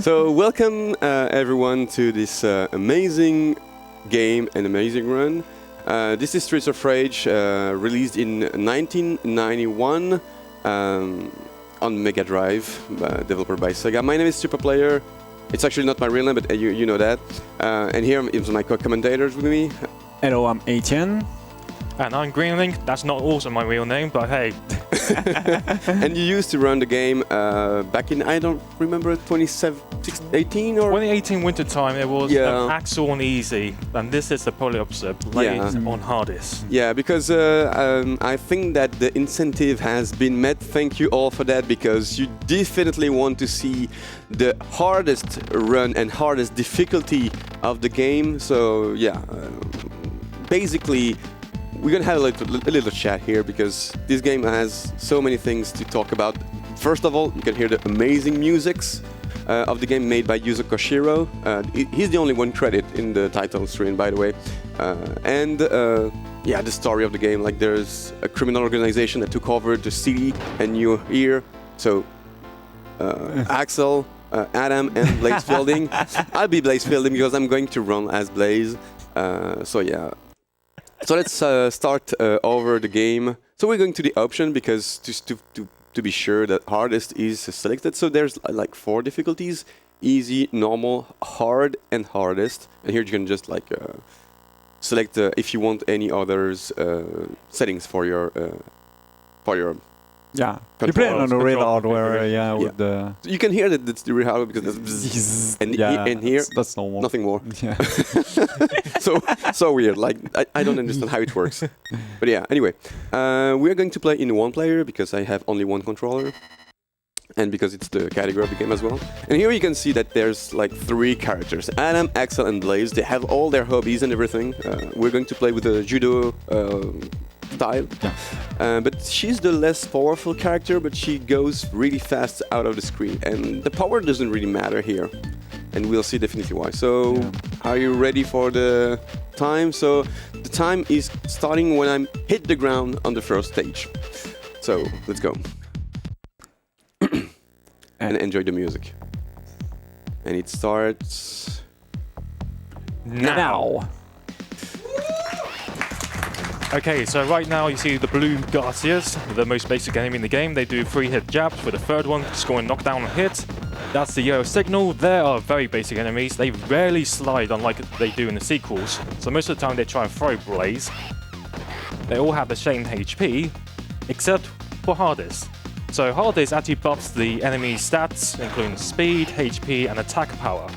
So welcome everyone to this amazing game and amazing run. This is Streets of Rage, released in 1991 on Mega Drive, developed by Sega. My name is SuperPlayer. It's actually not my real name, but you know that. And here is my co-commentators with me. Hello, I'm Etienne. And I'm Greenlink. That's not also my real name, but hey. And you used to run the game back in, I don't remember, 2018 or? 2018 winter time, it was Axel on easy, and this is the polar opposite, played on hardest. Yeah, because I think that the incentive has been met. Thank you all for that, because you definitely want to see the hardest run and hardest difficulty of the game. So yeah, basically, we're gonna have a little chat here because this game has so many things to talk about. First of all, you can hear the amazing musics of the game made by Yuzo Koshiro. He's the only one credit in the title screen, by the way. Yeah, the story of the game, like there's a criminal organization that took over the city, and you're here. So Axel, Adam, and Blaze Fielding. I'll be Blaze Fielding because I'm going to run as Blaze. So yeah. So let's start over the game. So we're going to the option because to be sure that hardest is selected. So there's like 4 difficulties: easy, normal, hard, and hardest. And here you can just like select if you want any others settings for your Yeah, you play on the real hardware, with the... You can hear that it's the real hardware because it's and here, that's normal. Nothing more. Yeah. so weird, like, I don't understand how it works. But yeah, anyway, we're going to play in 1 player because I have only 1 controller. And because it's the category of the game as well. And here you can see that there's like 3 characters: Adam, Axel, and Blaze. They have all their hobbies and everything. We're going to play with a judo style. Yeah. But she's the less powerful character, but she goes really fast out of the screen. And the power doesn't really matter here. And we'll see definitely why. So, are you ready for the time? So, the time is starting when I hit the ground on the first stage. So, let's go. And enjoy the music. And it starts now. Okay, so right now you see the blue Garcias, the most basic enemy in the game. They do 3-hit jabs, with the 3rd one scoring knockdown and hit. That's the yellow signal. They are very basic enemies. They rarely slide unlike they do in the sequels. So most of the time they try and throw Blaze. They all have the same HP, except for hardest. So hardest actually buffs the enemy's stats, including speed, HP, and attack power.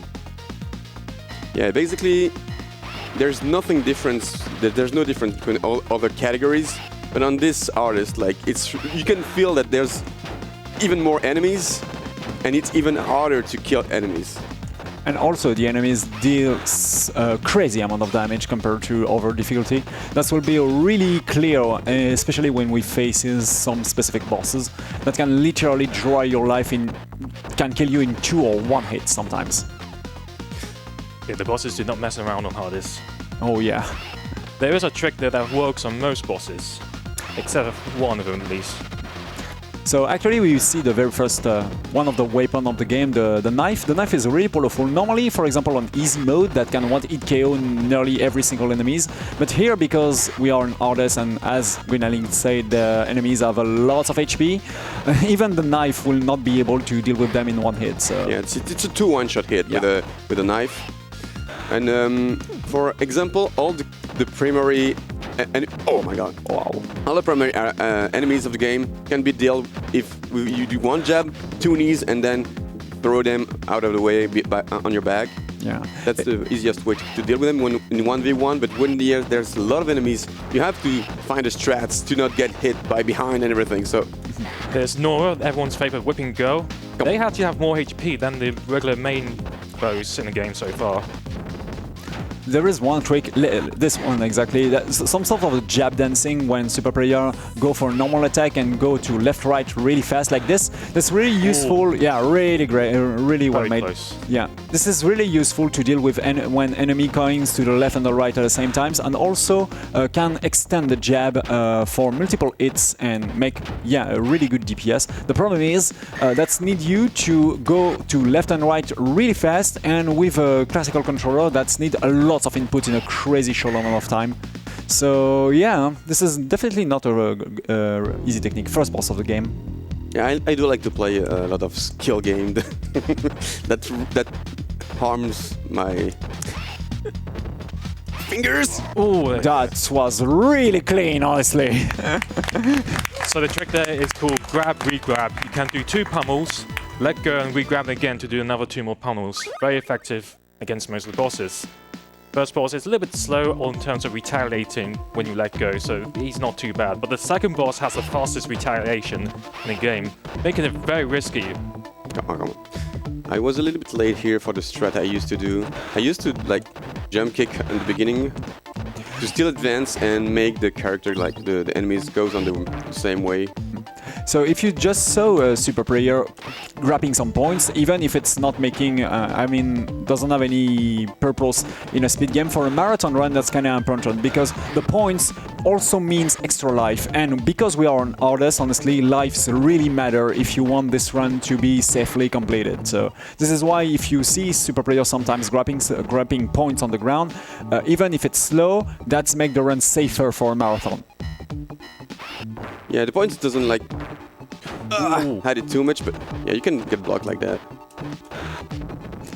Yeah, basically, there's nothing different. There's no difference between all other categories. But on this artist, like you can feel that there's even more enemies, and it's even harder to kill enemies. And also the enemies deal crazy amount of damage compared to other difficulty. That will be really clear, especially when we face some specific bosses that can literally dry your life can kill you in 2 or 1 hit sometimes. Yeah, the bosses do not mess around on hardest. Oh yeah. There is a trick there that works on most bosses, except for one of them at least. So actually we see the very first one of the weapons of the game, the knife. The knife is really powerful. Normally, for example, on easy mode, that can one-hit KO nearly every single enemies. But here, because we are on hardest, and as Greenlink said, the enemies have a lot of HP, even the knife will not be able to deal with them in 1 hit. So. Yeah, it's a 2 one-shot hit with a knife. And for example, all the primary... oh my god, wow. All the primary enemies of the game can be dealt if you do 1 jab, 2 knees, and then throw them out of the way on your back. Yeah. That's the easiest way to deal with them when in 1v1, but when there's a lot of enemies, you have to find the strats to not get hit by behind and everything, so... There's Nora, everyone's favorite whipping girl. They actually have more HP than the regular main foes in the game so far. there is one trick, this one exactly, that's some sort of jab dancing when SuperPlayer go for a normal attack and go to left-right really fast like this. That's really useful. Yeah, really great, really well made. Close. Yeah, this is really useful to deal with when enemy coins to the left and the right at the same times, and also can extend the jab for multiple hits and make a really good DPS. The problem is that need you to go to left and right really fast, and with a classical controller that's need a lot of input in a crazy short amount of time. So yeah, this is definitely not a easy technique. First boss of the game. Yeah, I do like to play a lot of skill game that harms my fingers. Oh, that was really clean, honestly. So the trick there is called grab, re-grab. You can do 2 pummels, let go and re-grab again to do another 2 more pummels. Very effective against most of the bosses. First boss is a little bit slow in terms of retaliating when you let go, so he's not too bad. But the second boss has the fastest retaliation in the game, making it very risky. Come on. I was a little bit late here for the strat I used to do. I used to like jump kick in the beginning to still advance and make the character, like the enemies, goes on the same way. So if you just saw a SuperPlayer grabbing some points, even if it's not making, doesn't have any purpose in a speed game, for a marathon run that's kind of important, because the points also means extra life, and because we are on artists, honestly, lives really matter if you want this run to be safely completed. So this is why if you see SuperPlayer sometimes grabbing points on the ground, even if it's slow, that's make the run safer for a marathon. Yeah, the points doesn't like had it too much, but yeah, you can get blocked like that.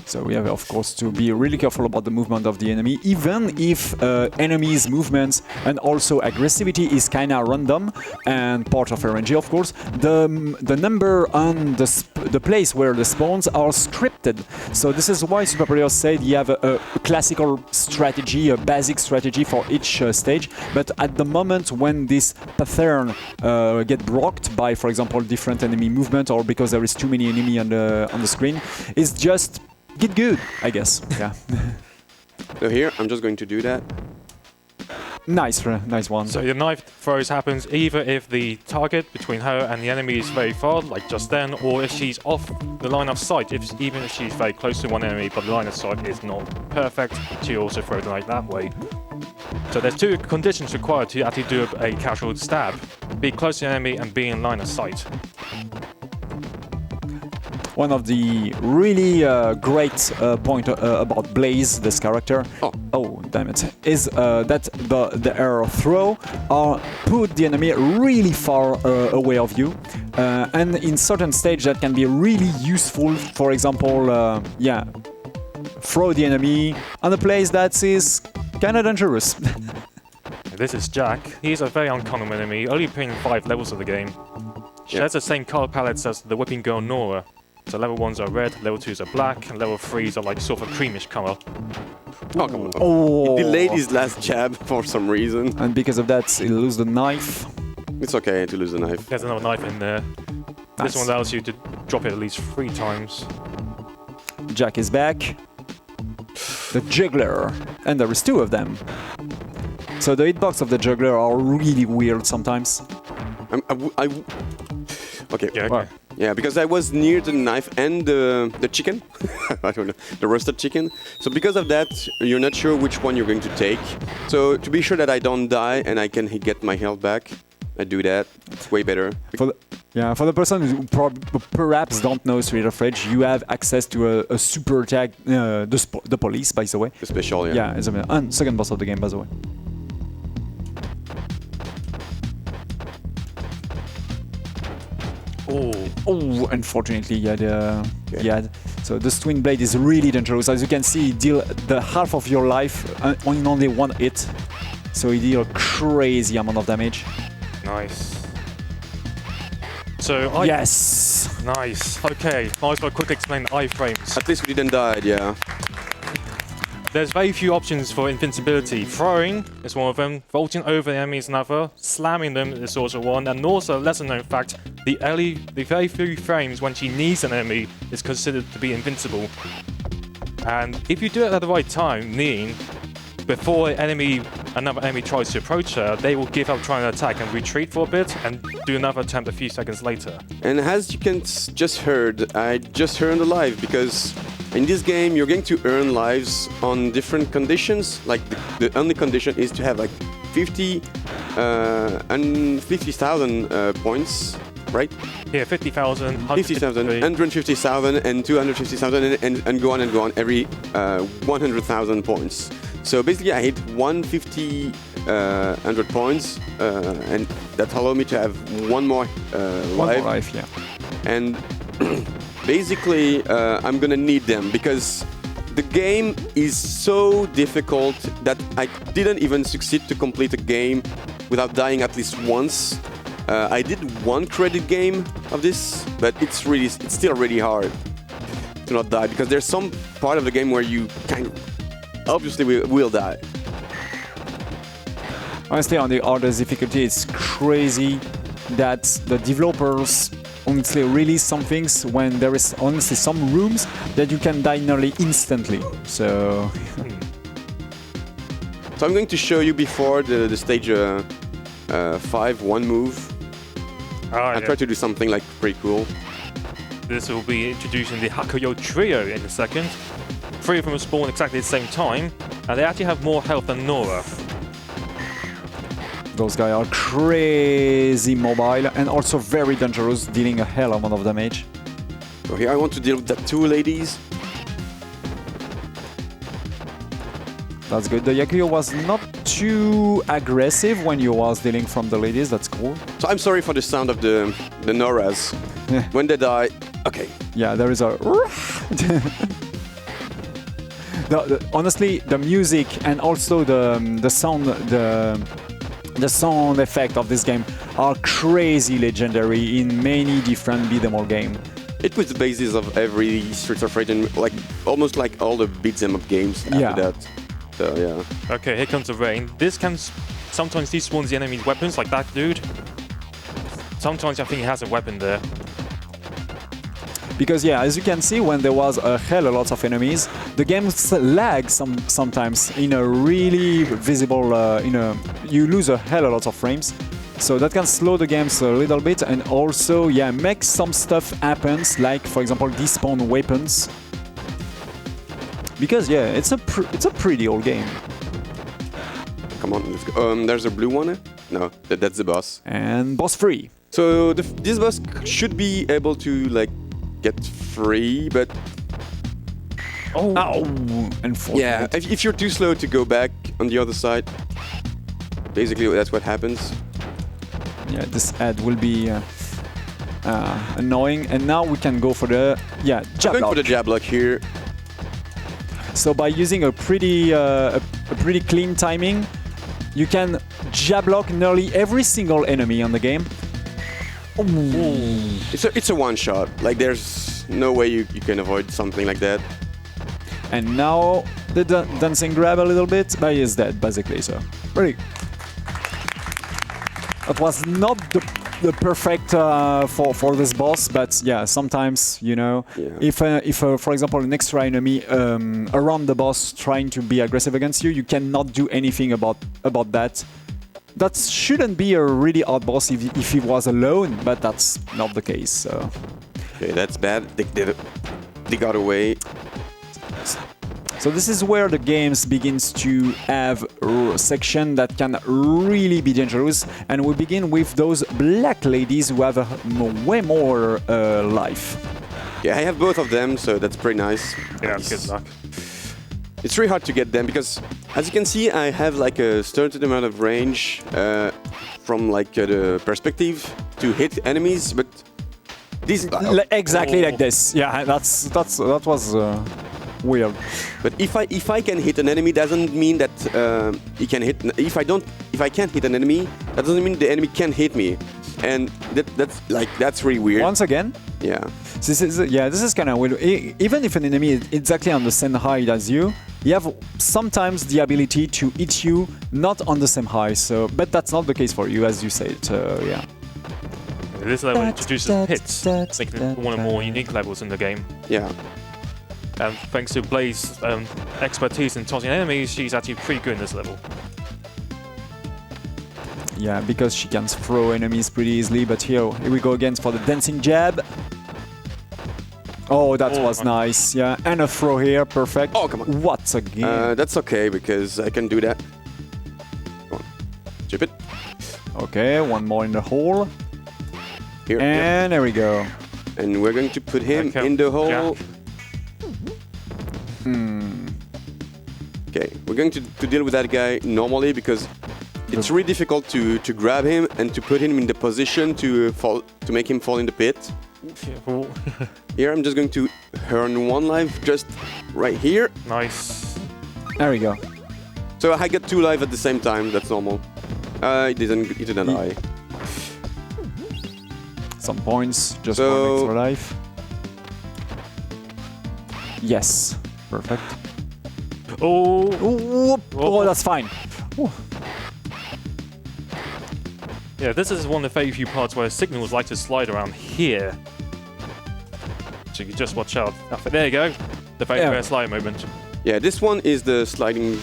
So we have, of course, to be really careful about the movement of the enemy, even if enemies' movements and also aggressivity is kind of random and part of RNG, of course. The number on the place where the spawns are scripted. So this is why SuperPlayer said you have a classical strategy, a basic strategy for each stage. But at the moment when this pattern get blocked by, for example, different enemy movement, or because there is too many enemy on the screen, it's just get good, I guess. Yeah. So here, I'm just going to do that. Nice one. So the knife throws happens either if the target between her and the enemy is very far, like just then, or if she's off the line of sight, even if she's very close to one enemy, but the line of sight is not perfect, she also throws the knife that way. So there's 2 conditions required to actually do a casual stab. Be close to the enemy and be in line of sight. One of the really great point about Blaze, this character, oh damn it, is that the arrow throw put the enemy really far away of you, and in certain stage that can be really useful. For example, throw the enemy on a place that is kind of dangerous. This is Jack. He's a very uncommon enemy, only appearing in 5 levels of the game. She has the same color palettes as the whipping girl Nora. So level 1s are red, level 2s are black, and level 3s are like sort of a creamish color. Oh, come on. Oh. He delayed his last jab for some reason. And because of that, he'll lose the knife. It's okay to lose the knife. There's another knife in there. Nice. This one allows you to drop it at least 3 times. Jack is back. The juggler. And there is 2 of them. So the hitbox of the juggler are really weird sometimes. Okay. Yeah, okay. Yeah, because I was near the knife and the chicken. I don't know, the roasted chicken. So because of that, you're not sure which one you're going to take. So to be sure that I don't die and I can get my health back, I do that. It's way better. For the person who perhaps don't know Street of Rage, you have access to a super attack, the police, by the way. The special, yeah. Yeah, it's and second boss of the game, by the way. Oh, unfortunately, so this twin blade is really dangerous. As you can see, it deals the half of your life on only 1 hit. So it deals a crazy amount of damage. Nice. So yes! Nice. Okay, might as well quickly explain the iframes. At least we didn't die, yeah. There's very few options for invincibility. Throwing is one of them, vaulting over the enemy is another, slamming them is also one, and also a lesser known fact, the very few frames when she knees an enemy is considered to be invincible. And if you do it at the right time, kneeing, before another enemy tries to approach her, they will give up trying to attack and retreat for a bit and do another attempt a few seconds later. And as you can just heard, I just earned a life because in this game you're going to earn lives on different conditions. Like the only condition is to have like 50 and 50,000 points, right? Yeah, 50,000, 50,000, 150,000, and 250,000, and go on every 100,000 points. So basically, I hit 100 points, and that allowed me to have one more life. Yeah. And basically, I'm gonna need them because the game is so difficult that I didn't even succeed to complete a game without dying at least once. I did one credit game of this, but it's still really hard to not die because there's some part of the game where you kind of obviously will die. Honestly, on the hardest difficulty, it's crazy that the developers honestly release some things when there is honestly some rooms that you can die nearly instantly. So I'm going to show you before the stage 5 one move. I'll try to do something like pretty cool. This will be introducing the Hakuyo trio in a second. 3 of them will spawn exactly at the same time, and they actually have more health than Nora. those guys are crazy mobile and also very dangerous, dealing a hell of a lot of damage. So here I want to deal with the 2 ladies. That's good. The Yakuyo was not too aggressive when you was dealing from the ladies. That's cool. So I'm sorry for the sound of the Noras. When they die, okay. Yeah, there is a... honestly, the music and also the sound effect of this game are crazy legendary in many different beat 'em all games. It was the basis of every Streets of Rage and like almost like all the beat 'em up games after that. So yeah. Okay, here comes the rain. This can sometimes despawns the enemy's weapons, like that dude. Sometimes I think he has a weapon there. Because yeah, as you can see, when there was a hell a lot of enemies, the game lags sometimes in a really visible. You lose a hell a lot of frames, so that can slow the games a little bit, and also yeah, make some stuff happens, like for example despawn weapons. Because yeah, it's a pretty old game. Come on, let's go. There's a blue one. No, that's the boss. And boss free. So this boss should be able to like get free, but unfortunate. Yeah, if you're too slow to go back on the other side, basically that's what happens. Yeah, this ad will be annoying, and now we can go for the jab I'm going lock. for the jab lock here. So by using a pretty clean timing, you can jab lock nearly every single enemy on the game. Ooh. It's a one shot. Like there's no way you can avoid something like that. And now the dancing grab a little bit, but he's dead basically. So really, it was not the perfect for this boss, but yeah, sometimes you know, if for example an extra enemy around the boss trying to be aggressive against you, you cannot do anything about that. That shouldn't be a really hard boss if he was alone, but that's not the case. So. Okay, that's bad. They got away. So this is where the games begins to have a section that can really be dangerous, and we begin with those black ladies who have way more life. Yeah, I have both of them, so that's pretty nice. Yeah, good luck. It's really hard to get them because, as you can see, I have like a certain amount of range from like the perspective to hit enemies, but these exactly like this. Yeah, that was weird. But if I can hit an enemy, doesn't mean that he can hit. If I can't hit an enemy, that doesn't mean the enemy can hit me, and that's really weird. Once again. Yeah. This is kind of weird. Even if an enemy is exactly on the same height as you, you have sometimes the ability to hit you not on the same height. So, but that's not the case for you, as you said. Yeah. This level introduces pits, making it one of the more unique levels in the game. Yeah. And thanks to Blaze's expertise in tossing enemies, she's actually pretty good in this level. Yeah, because she can throw enemies pretty easily, but here we go again for the dancing jab. Oh, that was nice, yeah. And a throw here, perfect. Oh, come on. What a game. That's okay, because I can do that. Come on. Chip it. Okay, one more in the hole. Here. And there we go. And we're going to put him in the hole. Okay, we're going to deal with that guy normally because it's really difficult to grab him and to put him in the position to make him fall in the pit. Careful. Here I'm just going to earn 1 life just right here. Nice. There we go. So I got 2 life at the same time, that's normal. It didn't die. Some points, just for extra life. Yes, perfect. Oh, that's fine. Ooh. Yeah, this is one of the very few parts where signals like to slide around here. So you can just watch out. There you go. The very first slide moment. Yeah, this one is the sliding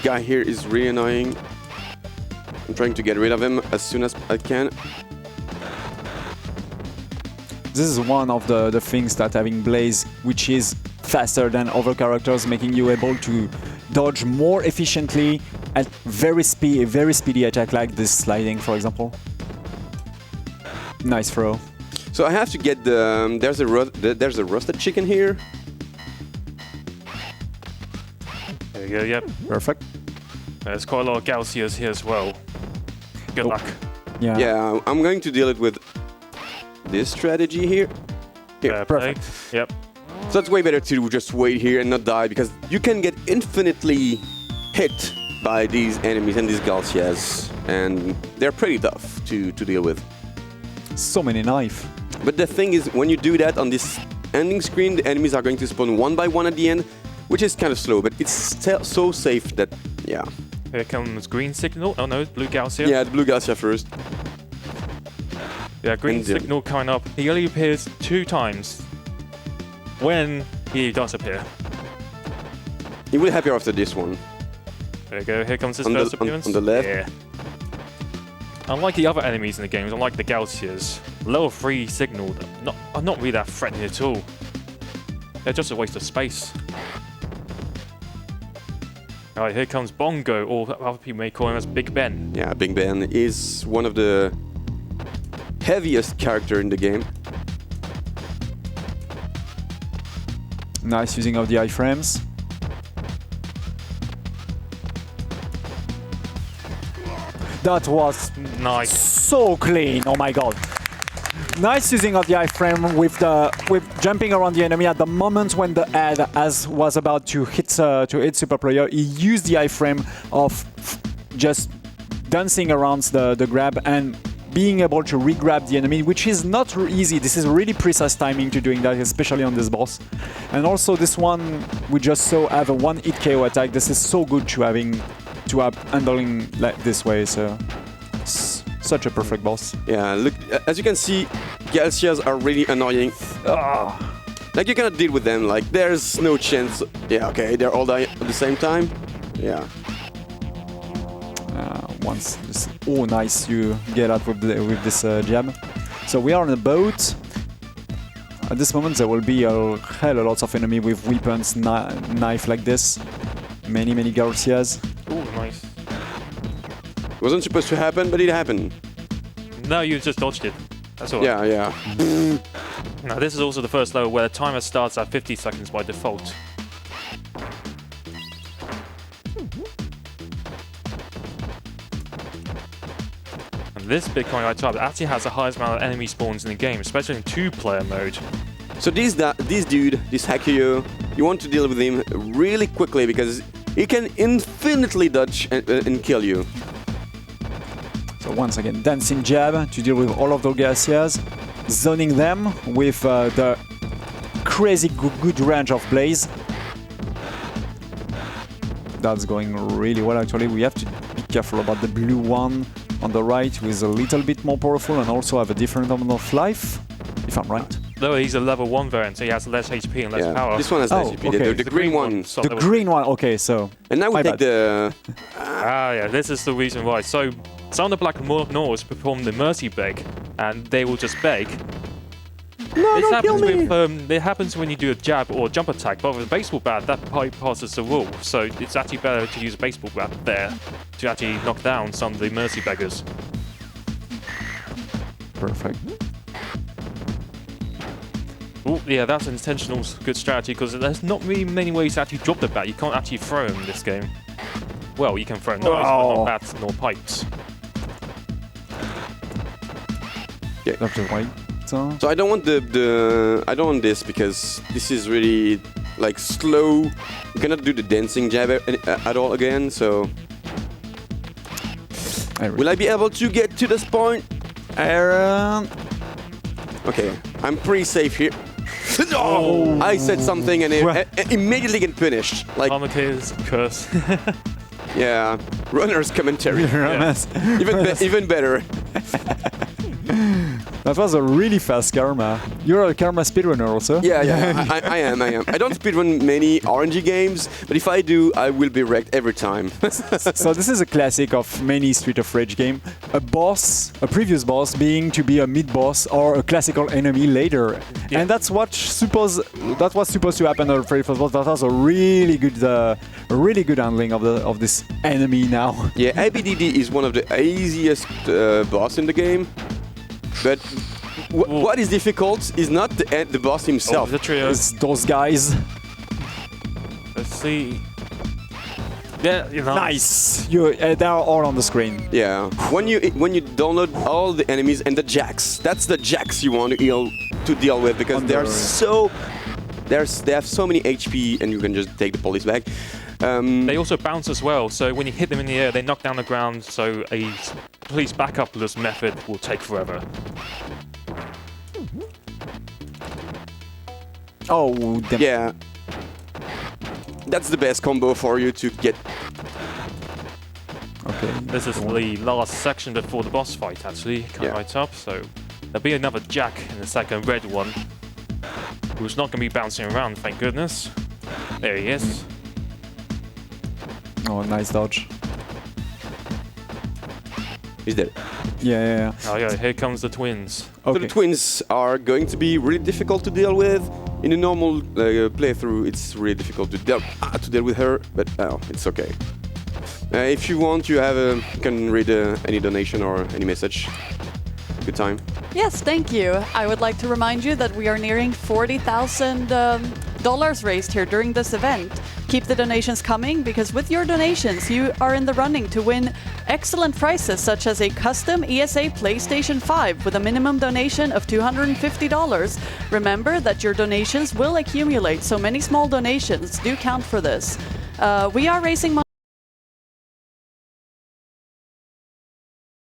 guy here is really annoying. I'm trying to get rid of him as soon as I can. This is one of the things that having Blaze, which is faster than other characters, making you able to dodge more efficiently at very speedy attack like this sliding, for example. Nice throw. So I have to get the there's a roasted chicken here. There you go. Yep. Perfect. There's quite a lot of Gaussias here as well. Good luck. Yeah. Yeah, I'm going to deal it with this strategy here. Here. Perfect. Yep. So it's way better to just wait here and not die because you can get infinitely hit by these enemies and these Gaussias, and they're pretty tough to deal with. So many knife. But the thing is, when you do that on this ending screen, the enemies are going to spawn 1 by 1 at the end, which is kind of slow, but it's still so safe that, yeah. Here comes green signal. Oh no, blue Gaussia. Yeah, the blue Gaussia first. Yeah, green signal coming up. He only appears 2 times when he does appear. He will appear after this one. There you go. Here comes his first appearance. On the left. Yeah. Unlike the other enemies in the games, unlike the Gaussias, level 3 signal are not really that threatening at all. They're just a waste of space. Alright, here comes Bongo, or other people may call him as Big Ben. Yeah, Big Ben is one of the heaviest character in the game. Nice using of the iframes. That was nice. So clean. Oh my god. Nice using of the iframe with jumping around the enemy at the moment when the head was about to hit SuperPlayer. He used the iframe of just dancing around the grab and being able to re-grab the enemy, which is not easy. This is really precise timing to doing that, especially on this boss. And also this one we just saw have a 1-hit KO attack. This is so good to have handling like this way. So such a perfect boss. Yeah, look, as you can see, Gaussias are really annoying. Like, you cannot deal with them, like, there's no chance. Yeah, okay, they're all dying at the same time. Yeah. Oh, nice, you get out with this jab. So we are on a boat. At this moment, there will be a hell of lots of enemy with weapons, knife like this. Many Gaussias. Oh, nice. It wasn't supposed to happen, but it happened. No, you just dodged it. That's all. Yeah. Now, this is also the first level where the timer starts at 50 seconds by default. And this Bitcoin type actually has the highest amount of enemy spawns in the game, especially in 2-player mode. So this dude, this Hakuyo, you want to deal with him really quickly because he can infinitely dodge and kill you. So once again, dancing jab to deal with all of the Gaussias, zoning them with the crazy good range of Blaze. That's going really well actually. We have to be careful about the blue one on the right, who is a little bit more powerful and also have a different amount of life, if I'm right. No, he's a level 1 variant, so he has less HP and less Yeah, power. this one has less HP. okay. The green one. so The level green one, okay, so... And now we My take the... yeah, this is the reason why. So, some of the Black Noirs perform the Mercy Beg, and they will just beg. No, This don't kill happens me! with, it happens when you do a jab or jump attack, but with a baseball bat, that passes the rule. So it's actually better to use a baseball bat there to actually knock down some of the Mercy Beggars. Perfect. Ooh, yeah, that's an intentional good strategy because there's not really many ways to actually drop the bat. You can't actually throw him in this game. Well, you can throw knives, but not bats nor pipes. Yeah. Left to right. So I don't want I don't want this because this is really like slow. You cannot do the dancing jab at all again. So will I be able to get to this point? Aaron. Okay, I'm pretty safe here. Oh, I said something and it immediately get punished. Like Armageddon's curse. yeah, runner's commentary. Yeah. Even better. That was a really fast karma. You're a karma speedrunner also? Yeah, I am. I don't speedrun many RNG games, but if I do, I will be wrecked every time. So this is a classic of many Street of Rage game. A boss, a previous boss, being to be a mid-boss or a classical enemy later. Yeah. And that was supposed to happen on the very first boss. That was a really good handling of this enemy now. Yeah, ABDD is one of the easiest boss in the game. But what is difficult is not the boss himself. The trio. It's those guys. Let's see. Yeah, you know. Nice. They are all on the screen. Yeah. When you download all the enemies and the jacks, that's the jacks you want to deal with because they have so many HP and you can just take the police back. They also bounce as well, so when you hit them in the air, they knock down the ground, so a police backup-less method will take forever. Oh, damn. Yeah. That's the best combo for you to get. Okay. This is the last section before the boss fight, actually, coming right up, so there'll be another Jack in the second red one, who's not going to be bouncing around, thank goodness. There he is. Oh, nice dodge. He's dead. Yeah. Oh yeah, here comes the twins. Okay. So the twins are going to be really difficult to deal with. In a normal playthrough, it's really difficult to deal with her, but it's okay. If you want, you can read any donation or any message. Good time. Yes, thank you. I would like to remind you that we are nearing $40,000 raised here during this event. Keep the donations coming because with your donations you are in the running to win excellent prizes such as a custom ESA PlayStation 5 with a minimum donation of $250. Remember that your donations will accumulate, so many small donations do count for this. We are raising money.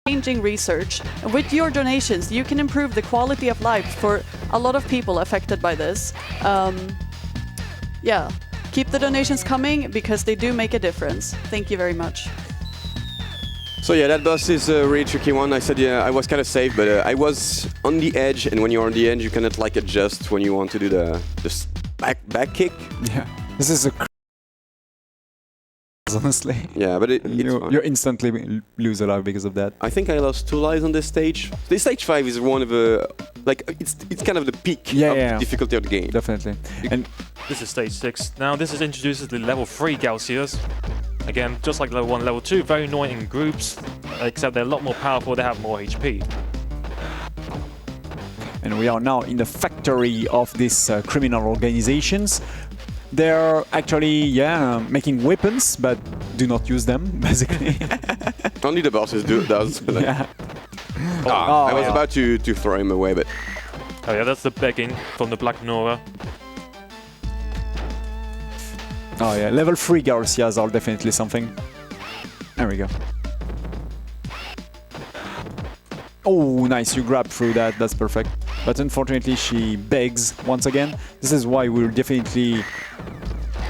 Changing research. With your donations, you can improve the quality of life for a lot of people affected by this. Yeah, keep the donations coming because they do make a difference. Thank you very much. So yeah, that boss is a really tricky one. I said I was kind of safe, but I was on the edge, and when you're on the edge, you cannot like adjust when you want to do the back kick. Yeah. This is a honestly. Yeah, but it's you instantly lose a life because of that. I think I lost 2 lives on this stage. This stage 5 is one of the it's kind of the peak of the difficulty of the game. Definitely. And this is stage 6. Now this introduces the level 3 Gaussias. Again, just like level 1, level 2, very annoying in groups, except they're a lot more powerful, they have more HP. And we are now in the factory of these criminal organizations. They're actually, making weapons, but do not use them, basically. Only the bosses does. Yeah. I was about to throw him away, but... Oh yeah, that's the begging from the Black Nora. Oh yeah, level 3 Garcias are definitely something. There we go. Oh, nice, you grab through that, that's perfect. But unfortunately she begs once again. This is why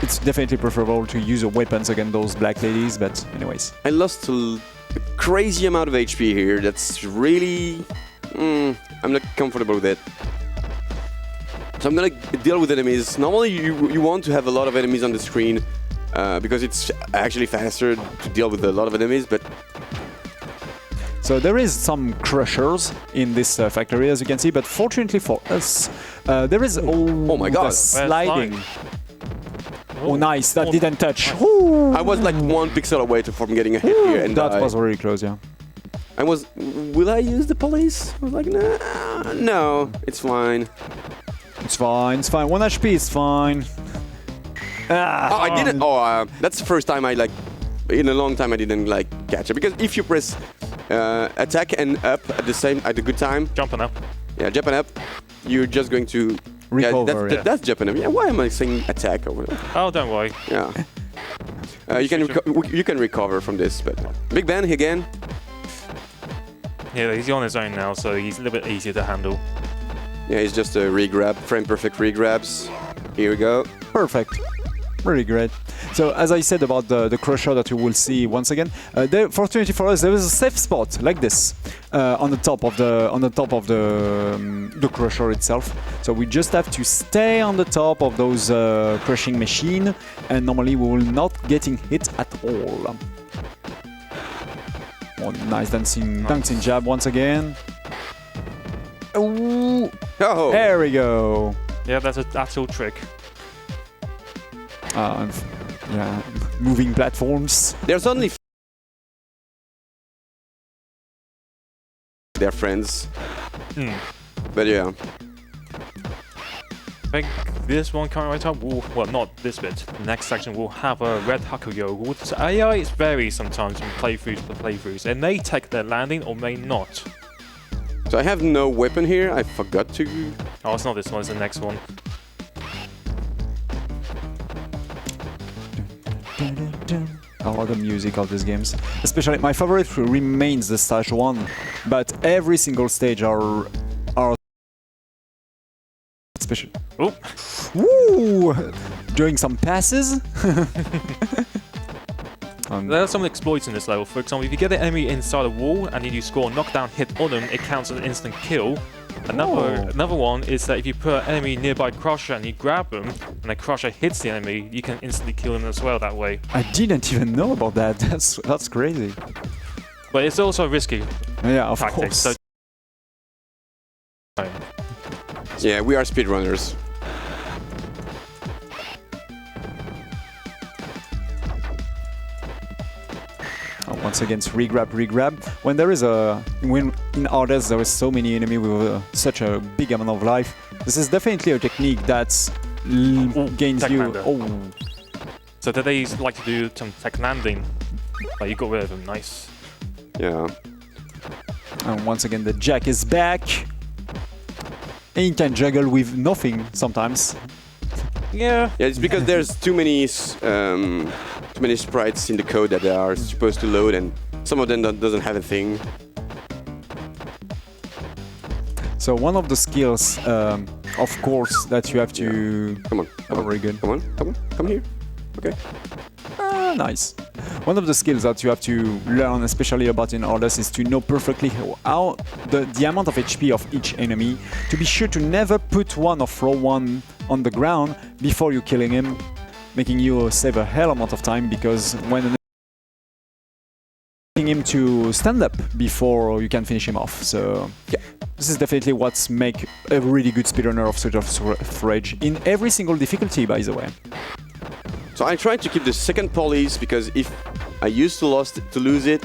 it's definitely preferable to use your weapons against those black ladies, but anyways. I lost a crazy amount of HP here, that's really... I'm not comfortable with it. So I'm gonna deal with enemies. Normally you want to have a lot of enemies on the screen because it's actually faster to deal with a lot of enemies, but So there is some crushers in this factory, as you can see, but fortunately for us, there is oh my God. the sliding. Oh, Oh, nice! That oh, didn't touch. nice. Woo. I was like 1 pixel away from getting a hit here, and That die. was really close, yeah. I was. Will I use the police? I was like, nah, no, it's fine. It's fine. It's fine. 1 HP is fine. Ah. Oh, I didn't. Oh, that's the first time I like. In a long time, I didn't like catch it because if you press attack and up at the good time, Jumping up. yeah, jump and up, you're just going to Recover, Yeah, that's jump and up. Yeah, why am I saying attack or whatever? Oh, don't worry. Yeah. You can recover from this, but Big Ben again. Yeah, he's on his own now, so he's a little bit easier to handle. Yeah, it's just a regrab, frame perfect regrabs. Here we go. Perfect. Really great. So as I said about the crusher that you will see once again, fortunately for us, there is a safe spot like this on the top of the crusher itself. So we just have to stay on the top of those crushing machine, and normally we will not getting hit at all. Oh, nice dancing jab once again. Ooh, Oh, there we go. Yeah, that's an actual trick. Yeah, moving platforms. there's only their friends, but yeah. I think this one coming right up will, well, not this bit. The next section will have a red Hakuyo. With AI, it varies sometimes from playthroughs to playthroughs. It may take their landing or may not. So I have no weapon here. I forgot to. Oh, it's not this one, it's the next one. I love the music of these games. Especially, my favorite remains the stage 1, but every single stage are special. Oh, Woo! Doing some passes. there are some exploits in this level. For example, if you get an enemy inside a wall and you score a knockdown hit on them, it counts as an instant kill. Another one is that if you put an enemy nearby Crusher and you grab them, and the Crusher hits the enemy, you can instantly kill them as well that way. I didn't even know about that. That's crazy. But it's also risky Yeah, of tactic. course. So Yeah, we are speedrunners. Once again, it's regrab. When there is when in Hades there is so many enemies with such a big amount of life, this is definitely a technique that gains tech you. lander. Oh, So today like to do some tech landing. But you got rid of him, nice. Yeah. and once again the Jack is back. And he can juggle with nothing sometimes. Yeah. Yeah, it's because there's too many sprites in the code that they are supposed to load, and some of them doesn't have a thing. So one of the skills, of course, that you have to. Come on, come on, very good. come here. Okay. Nice. One of the skills that you have to learn, especially about in Hades, is to know perfectly how the amount of HP of each enemy. To be sure to never put one or throw one on the ground before you killing him, making you save a hell amount of time, because when an him to stand up before you can finish him off. So yeah, this is definitely what's make a really good speedrunner of Sword of Rage in every single difficulty, by the way. So I try to keep the second police, because if I used to lose it,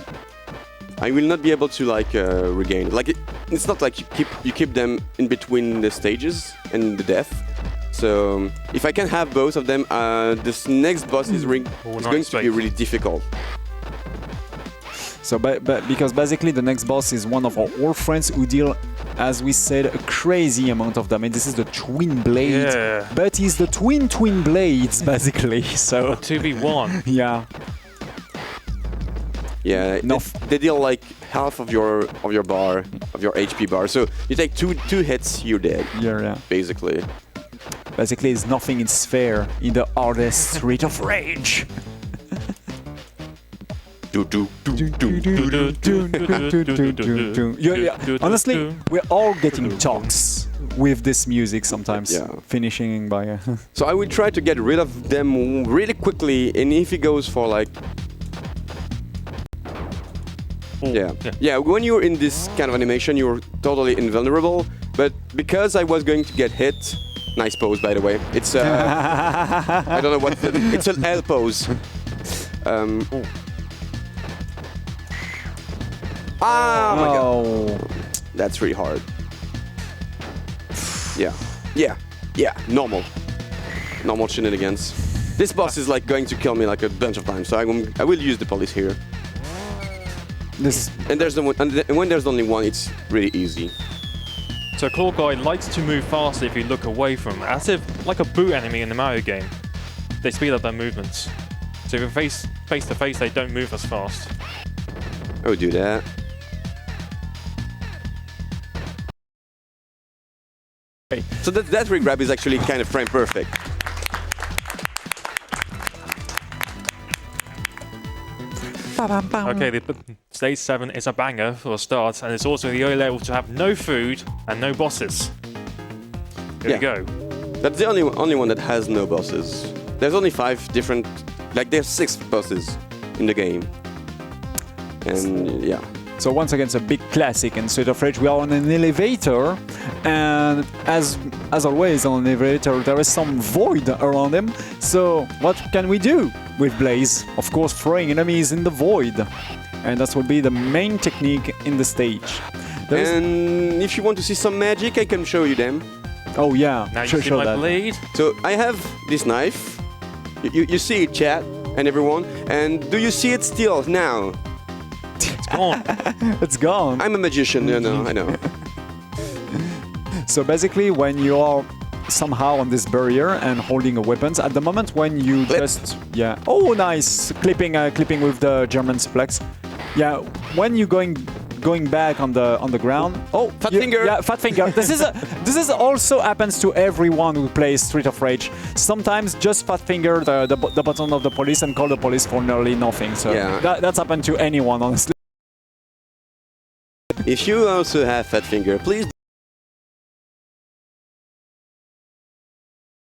I will not be able to like regain it. Like it's not like you keep them in between the stages and the death. So if I can have both of them, this next boss is going to be really difficult. So, because basically the next boss is one of our old friends who deal, as we said, a crazy amount of damage. This is the twin blade, Yeah. but he's the twin blades basically. So 2v1. yeah, Yeah, they deal like half of your bar, of your HP bar. So you take two hits, you're dead. yeah. Basically. Basically, it's nothing in sphere in the hardest Street of Rage. Yeah, honestly, we're all getting talks. with this music sometimes. Yeah. Finishing by. So I will try to get rid of them really quickly, and if he goes for like... Yeah, when you're in this kind of animation, you're totally invulnerable, but because I was going to get hit... Nice pose, by the way. It's I don't know what... It's an L pose. Ah, my God. That's really hard. Yeah. Normal shenanigans. This boss is like going to kill me like a bunch of times, so I will use the police here. And there's when there's only one, it's really easy. So Claw Guy likes to move faster if you look away from him, as if like a boot enemy in the Mario game. They speed up their movements. So if you're face to face, they don't move as fast. I would do that. So that regrab is actually kind of frame perfect. Okay, the stage 7 is a banger for a start, and it's also the only level to have no food and no bosses. Here we go. That's the only one that has no bosses. There's only 5 different, like there's 6 bosses in the game. And yeah. So once again, it's a big classic in Street of Rage. We are on an elevator, and as always on an elevator, there is some void around him. So what can we do with Blaze? Of course, throwing enemies in the void, and that will be the main technique in the stage. And if you want to see some magic, I can show you them. Oh yeah, now you see my blade. So I have this knife. You see it, chat, and everyone. And do you see it still now? It's gone. It's gone. I'm a magician, I know. So basically, when you are somehow on this barrier and holding a weapons, at the moment when you just oh nice clipping with the German suplex. Yeah, when you going back on the ground. Oh, fat finger. Yeah, fat finger. This is also happens to everyone who plays Street of Rage. Sometimes just fat finger the button of the police and call the police for nearly nothing. So that's happened to anyone, honestly. If you also have fat finger, please.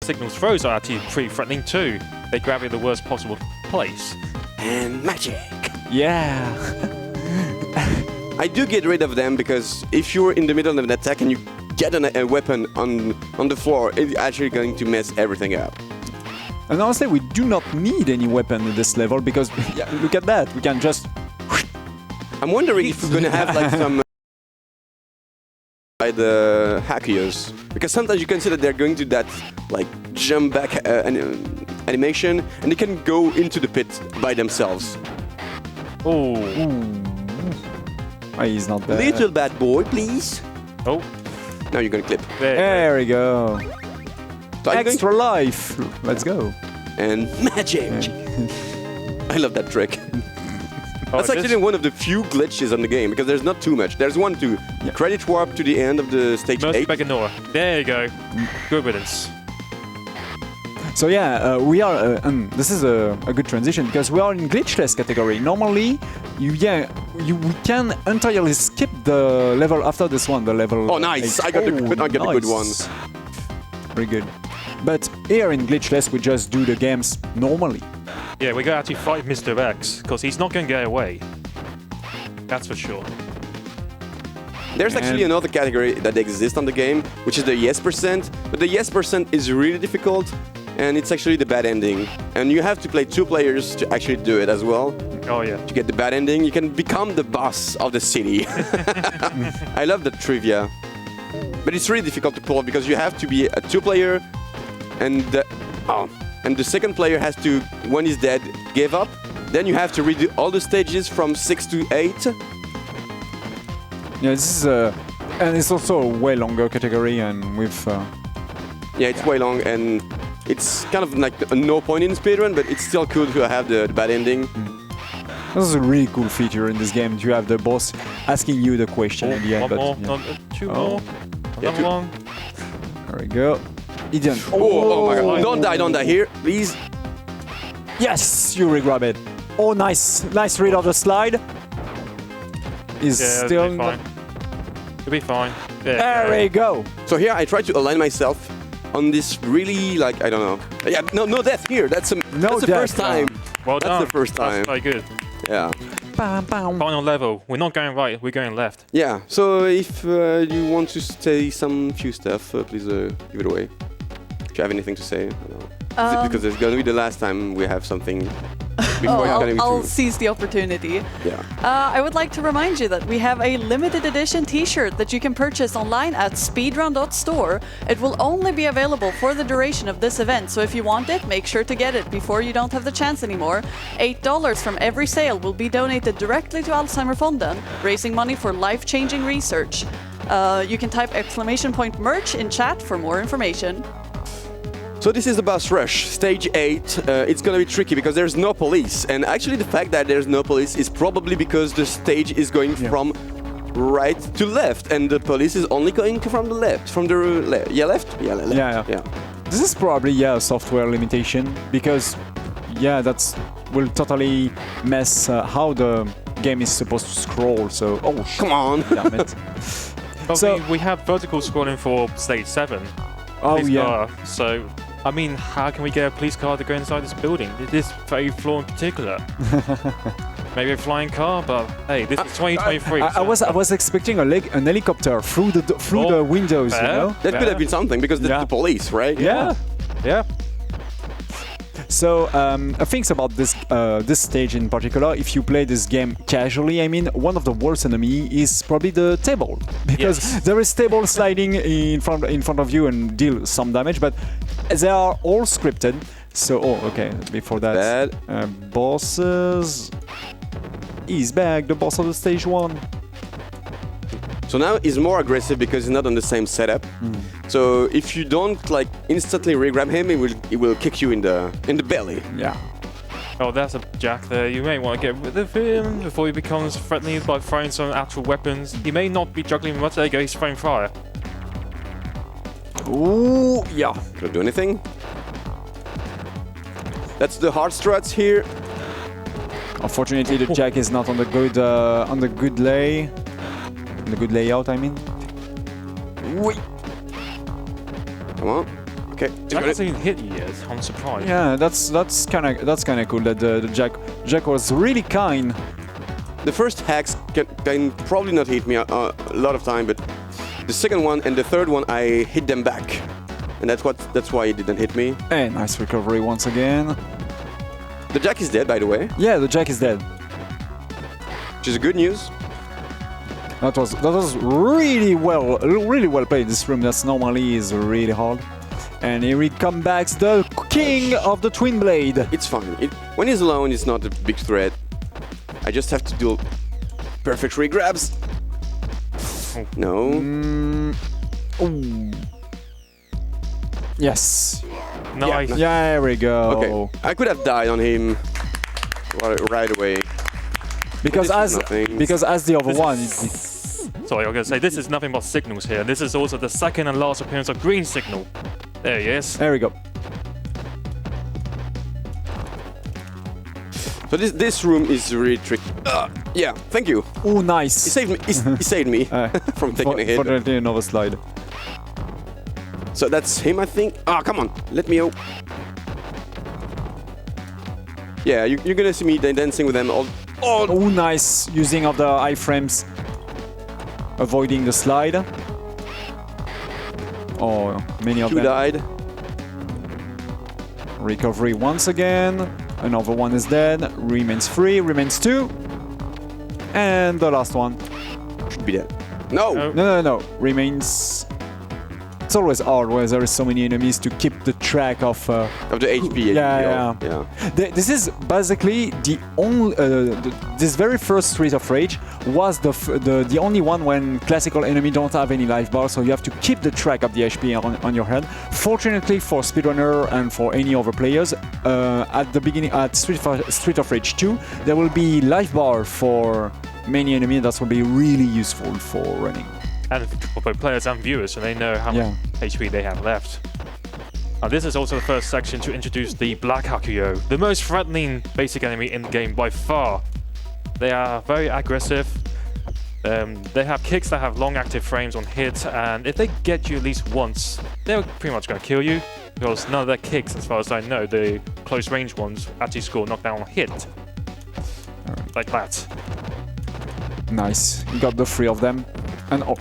Signal's throws are actually pretty threatening too. They grab you in the worst possible place. And magic. Yeah. I do get rid of them because if you're in the middle of an attack and you get a weapon on the floor, it's actually going to mess everything up. And honestly, we do not need any weapon at this level because look at that, we can just... I'm wondering if we're gonna have like some by the hackers, because sometimes you can see that they're going to that like jump back animation and they can go into the pit by themselves. Oh. He's not there. Little bad boy, please. Oh. Now you're gonna clip. There we go. So Extra life. Let's go. And magic. I love that trick. That's actually one of the few glitches on the game, because there's not too much. There's one to credit warp to the end of the stage 8. There you go. Good riddance. So yeah, we are. This is a good transition because we are in glitchless category. Normally, we can entirely skip the level after this one. The level. Oh, nice! I got the good one. Very good. But here in glitchless, we just do the games normally. Yeah, we gotta actually fight Mr. X because he's not gonna get away. That's for sure. There's actually another category that exists on the game, which is the yes %. But the yes % is really difficult, and it's actually the bad ending. And you have to play 2 players to actually do it as well. Oh yeah. To get the bad ending, you can become the boss of the city. I love the trivia. But it's really difficult to pull because you have to be a 2-player, and the second player has to, when he's dead, give up. Then you have to redo all the stages from 6 to 8. Yeah, this is and it's also a way longer category, and with yeah, it's way long, and it's kind of like a no point in speedrun, but it's still cool to have the bad ending. This is a really cool feature in this game. You have the boss asking you the question at the end. One more, 2 more, another one. There we go. Idiot. Oh my god! Don't die here, please. Yes, you regrab it. Oh, nice read of the slide. Is still. Fine. You'll be fine. There we go. So here I try to align myself on this really, like, I don't know. Yeah, no death here. That's the death, first time. Well That's done. the first time. That's very good. Yeah. Bam, bam. Final level. We're not going right. We're going left. Yeah. So if you want to say some few stuff, please give it away. If you have anything to say, I don't know. Because it's gonna be the last time we have something. Before it's gonna be I'll true. seize the opportunity. Yeah. I would like to remind you that we have a limited edition t-shirt that you can purchase online at speedrun.store. It will only be available for the duration of this event, so if you want it, make sure to get it before you don't have the chance anymore. $8 from every sale will be donated directly to Alzheimerfonden, raising money for life-changing research. You can type !merch in chat for more information. So this is the boss rush, stage 8. It's gonna be tricky because there's no police, and actually the fact that there's no police is probably because the stage is going from right to left, and the police is only going from the left, from the left. Yeah, left. Yeah. This is probably a software limitation because that's will totally mess how the game is supposed to scroll. So Come on. damn it. But So- we have vertical scrolling for stage 7. Police car. So, I mean, how can we get a police car to go inside this building? This very floor in particular. Maybe a flying car, but hey, this is 2023. I was expecting an helicopter through the windows, you know. That could have been something because that's the police, right? Yeah. Yeah. So things about this stage in particular, if you play this game casually, I mean, one of the worst enemy is probably the table, because there is table sliding in front of you and deal some damage, but they are all scripted. So before that, bosses. He's back, the boss of the stage 1. So now he's more aggressive because he's not on the same setup. So if you don't like instantly re-grab him, he will kick you in the belly. Yeah. Oh, that's a jack there. You may want to get rid of him before he becomes threatening by throwing some actual weapons. He may not be juggling much. There you go, he's throwing fire. Ooh, yeah. Could I do anything? That's the hard struts here. Unfortunately, the jack is not on the good layout. I mean. Wait. Come on. Okay. Jack hasn't even hit you yet. I'm surprised. Yeah, that's kind of cool that the jack was really kind. The first hacks can probably not hit me a lot of time, but the second one and the third one I hit them back, and that's why it didn't hit me. And nice recovery once again. The jack is dead, by the way, Yeah, the jack is dead. which is good news. That was really well played. This room that's normally is really hard. And here he comes back, the king of the twin blade. It's fine. When he's alone, it's not a big threat. I just have to do perfect re-grabs. No. Ooh. Yes. Nice. Yeah, there we go. Okay. I could have died on him right away. Because This is as the other one. Sorry, I was going to say, this is nothing but signals here. This is also the second and last appearance of Green Signal. There he is. There we go. So this room is really tricky. Yeah, thank you. Oh, nice. He saved me. He saved me from taking a hit. Fortunately, another slide. So that's him, I think. Come on, let me out. Yeah, you're gonna see me dancing with them all. Oh, nice. Using of the iframes. Avoiding the slide. Oh, many of Two them. died. Recovery once again. Another one is dead. Remains 3. Remains 2. And the last one. Should be dead. No. No. Remains... It's always hard where there is so many enemies to keep the track of... Of the HP. Yeah. This is basically the only... this very first Street of Rage was the only one when classical enemy don't have any life bar, so you have to keep the track of the HP on your head. Fortunately for Speedrunner and for any other players, at the beginning, at Street of Rage 2, there will be life bar for many enemies. That will be really useful for running. And for both players and viewers, so they know how much HP they have left. This is also the first section to introduce the Black Hakuyo, the most threatening basic enemy in the game by far. They are very aggressive. They have kicks that have long active frames on hit, and if they get you at least once, they're pretty much going to kill you, because none of their kicks, as far as I know, the close range ones, actually score knockdown on hit. Like that. Nice. You got the 3 of them. And oh,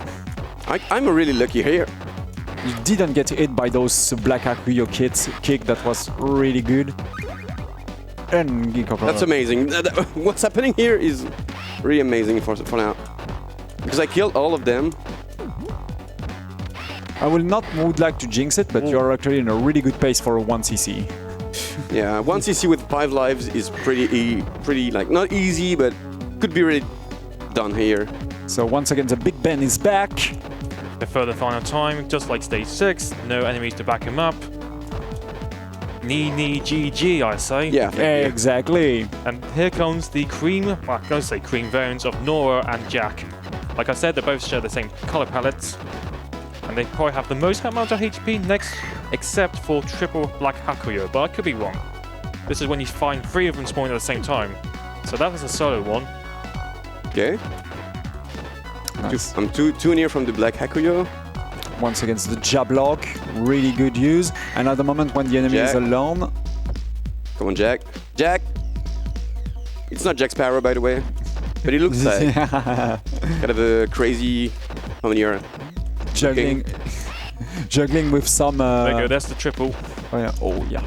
I'm really lucky here. you didn't get hit by those Black Hakuyo kick that was really good. And That's amazing. What's happening here is really amazing for now. Because I killed all of them. I would like to jinx it, but you're actually in a really good pace for a 1cc. Yeah, 1cc with 5 lives is pretty like not easy, but could be really done here. So once again, the Big Ben is back. For the final time, just like stage 6, no enemies to back him up. Knee, GG, I say. Yeah, Exactly. And here comes the cream, well, I'm going to say cream variants of Nora and Jack. Like I said, they both share the same color palettes. And they probably have the most amount of HP next, except for triple Black Hakuyo, but I could be wrong. This is when you find 3 of them spawning at the same time. So that was a solo one. Okay. Nice. I'm too near from the Black Hakuyo. Once against the jab lock, really good use. And at the moment when the enemy is Jack. alone, Come on, Jack. Jack! It's not Jack Sparrow, by the way. But he looks like kind of a crazy... How many are... juggling, juggling with some. There you go, that's the triple. Oh yeah. Oh yeah.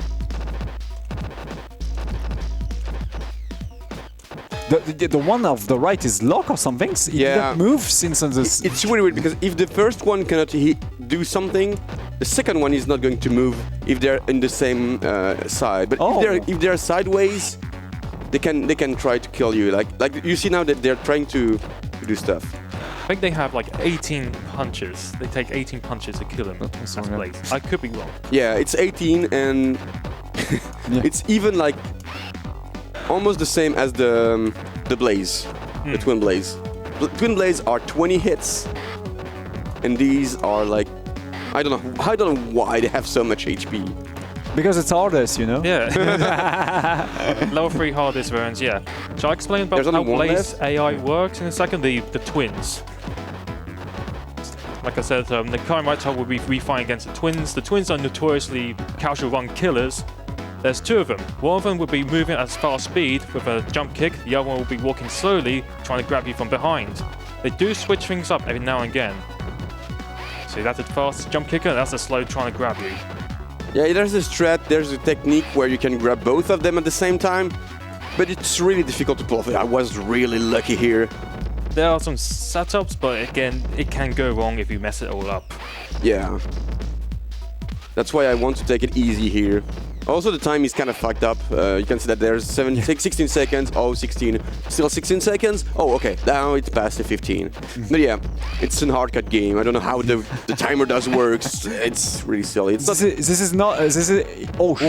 The one of the right is lock or something. It didn't move since this. It's really weird because if the first one cannot do something, the second one is not going to move if they're in the same side. But if they're sideways, they can try to kill you. Like you see now that they're trying to do stuff. I think they have like 18 punches. They take 18 punches to kill him. That's Blaze. I could be wrong. Yeah, it's 18 and it's even like almost the same as the Blaze, the Twin Blaze. Twin Blaze are 20 hits, and these are like I don't know why they have so much HP. Because it's hardest, you know? Yeah. Level 3 hardest variants, yeah. Shall I explain about how Blaze AI works in a second? The twins. Like I said, the current right top will be we fight against the twins. The twins are notoriously casual run killers. There's 2 of them. One of them will be moving at fast speed with a jump kick. The other one will be walking slowly, trying to grab you from behind. They do switch things up every now and again. See, that's a fast jump kicker, that's a slow trying to grab you. Yeah, there's a strat, there's a technique where you can grab both of them at the same time, but it's really difficult to pull off. I was really lucky here. There are some setups, but again, it can go wrong if you mess it all up. Yeah. That's why I want to take it easy here. Also, the time is kind of fucked up. You can see that there's 16 seconds. Oh, 16. Still 16 seconds. Oh, okay. Now it's past the 15. But yeah, it's a hard cut game. I don't know how the timer does work. It's really silly. It's oh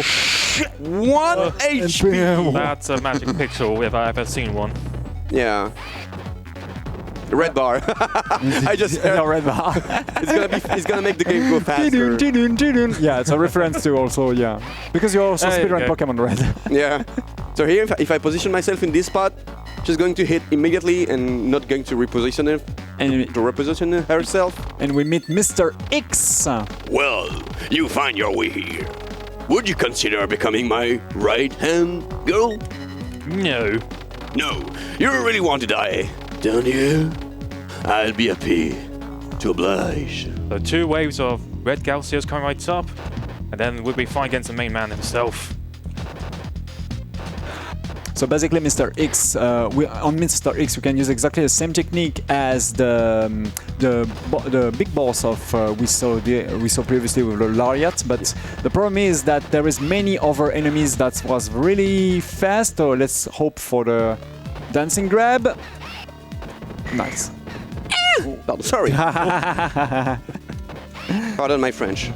shit! 1 HP. That's a magic pixel if I've ever seen one. Yeah. Red bar. I just red bar. It's gonna make the game go faster. Yeah, it's a reference to also, yeah. Because you also speedrun Pokemon Red. Yeah. So here, if I position myself in this spot, she's going to hit immediately and not going to reposition her, to reposition herself. And we meet Mr. X. Well, you find your way here. Would you consider becoming my right-hand girl? No. No. You really want to die, don't you? I'll be happy to oblige. So 2 waves of red Galcias coming right up, and then we'll be fighting against the main man himself. So basically, Mr. X, on Mr. X, we can use exactly the same technique as the big boss of we saw previously with the Lariat. But the problem is that there is many other enemies that was really fast. So let's hope for the dancing grab. Nice. Oh, sorry. Pardon my French.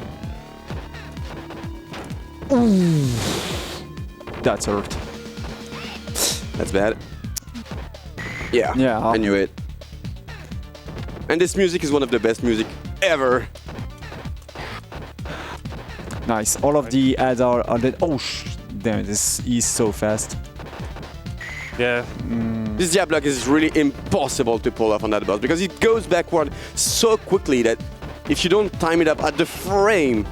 Ooh. That's hurt. That's bad. Yeah, I knew it. And this music is one of the best music ever. Nice. All of the ads are dead. Oh, damn, this is so fast. Yeah. This jab block is really impossible to pull off on that boss because it goes backward so quickly that if you don't time it up at the frame,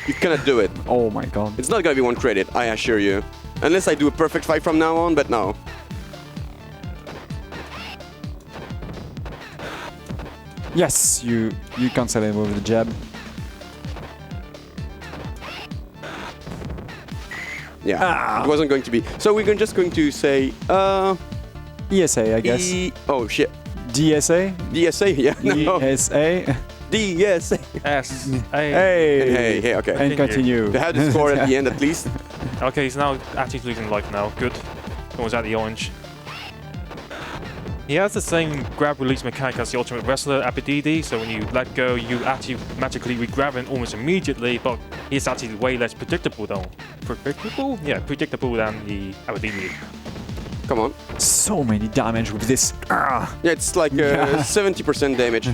you cannot do it. Oh my god. It's not gonna be one credit, I assure you. Unless I do a perfect fight from now on, but no. Yes, you cancel it with the jab. Yeah, it wasn't going to be. So we're just going to say, ESA, I guess. Oh shit. DSA? DSA, yeah. No. DSA. DSA. S. A. Hey. Hey, okay. And continue. They had the score at the end at least. Okay, he's now actually losing life now. Good. Almost at the orange. He has the same grab release mechanic as the Ultimate Wrestler Abididi, so when you let go, you actually magically re-grab it almost immediately, but he's actually way less predictable though. Predictable? Yeah, predictable than the Abididi. Come on. So many damage with this. Yeah, it's like 70% damage.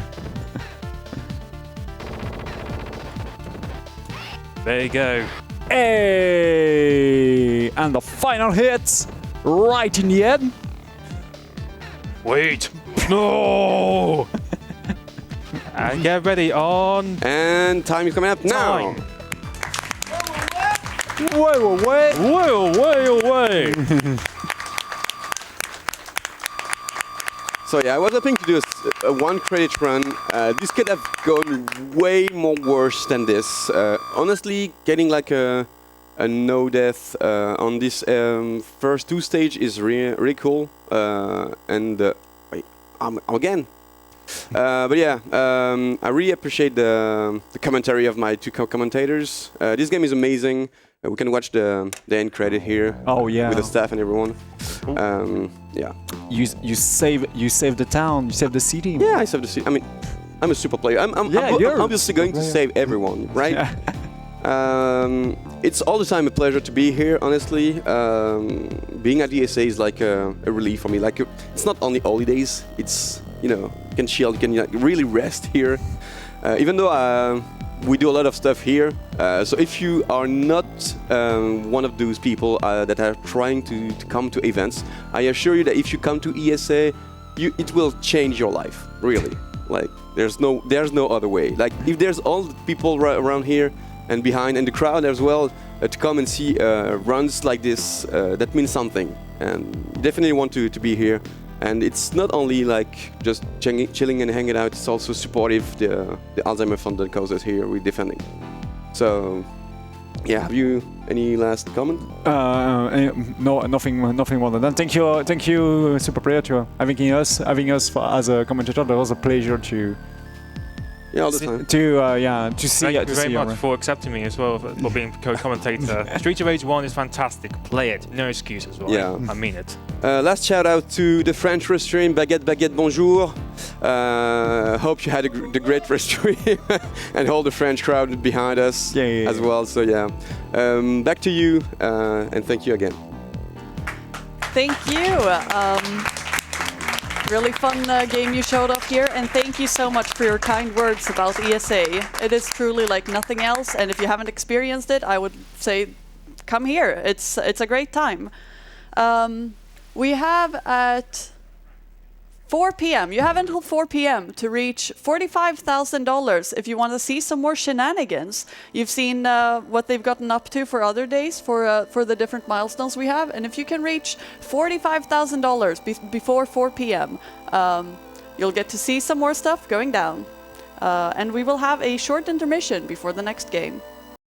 There you go. Hey! And the final hit, right in the head. Wait! No! And get ready on... And time is coming up now. Time. Wait. Way. So yeah, I was hoping to do a one credit run. This could have gone way more worse than this. Honestly, getting like a no death on this first two stage is really cool. Wait, I'm again. But yeah, I really appreciate the commentary of my two co-commentators. This game is amazing. We can watch the end credit here. Oh yeah. With the staff and everyone. Yeah. You save the town. You save the city. Yeah, I saved the city. I mean, I'm a super player. I'm obviously going to save everyone, right? Yeah. It's all the time a pleasure to be here, honestly. Being at ESA is like a relief for me. Like, it's not only holidays, it's, you can chill, you can really rest here. Even though we do a lot of stuff here. So if you are not one of those people that are trying to come to events, I assure you that if you come to ESA, it will change your life, really. Like, there's no other way. Like, if there's all the people around here and behind and the crowd as well to come and see runs like this, that means something. And definitely want to be here. And it's not only like just chilling and hanging out, it's also supportive, the Alzheimer Fund that causes here we're defending. So, yeah, have you any last comment? No, nothing more than that. Thank you, SuperPlayer, to having us as a commentator. That was a pleasure to. Yeah, all the time. To see. Thank you very much for accepting me as well for being co-commentator. Street of Rage 1 is fantastic. Play it. No excuse as well. Yeah. I mean it. Last shout out to the French restaurant Baguette Bonjour. Hope you had the great restaurant and all the French crowd behind us as well. So yeah, back to you and thank you again. Thank you. Really fun game you showed off here, and thank you so much for your kind words about ESA. It is truly like nothing else, and if you haven't experienced it, I would say come here. It's a great time. We have at 4 p.m. You have until 4 p.m. to reach $45,000 if you want to see some more shenanigans. You've seen what they've gotten up to for other days for the different milestones we have, and if you can reach $45,000 before 4 p.m., you'll get to see some more stuff going down. And we will have a short intermission before the next game.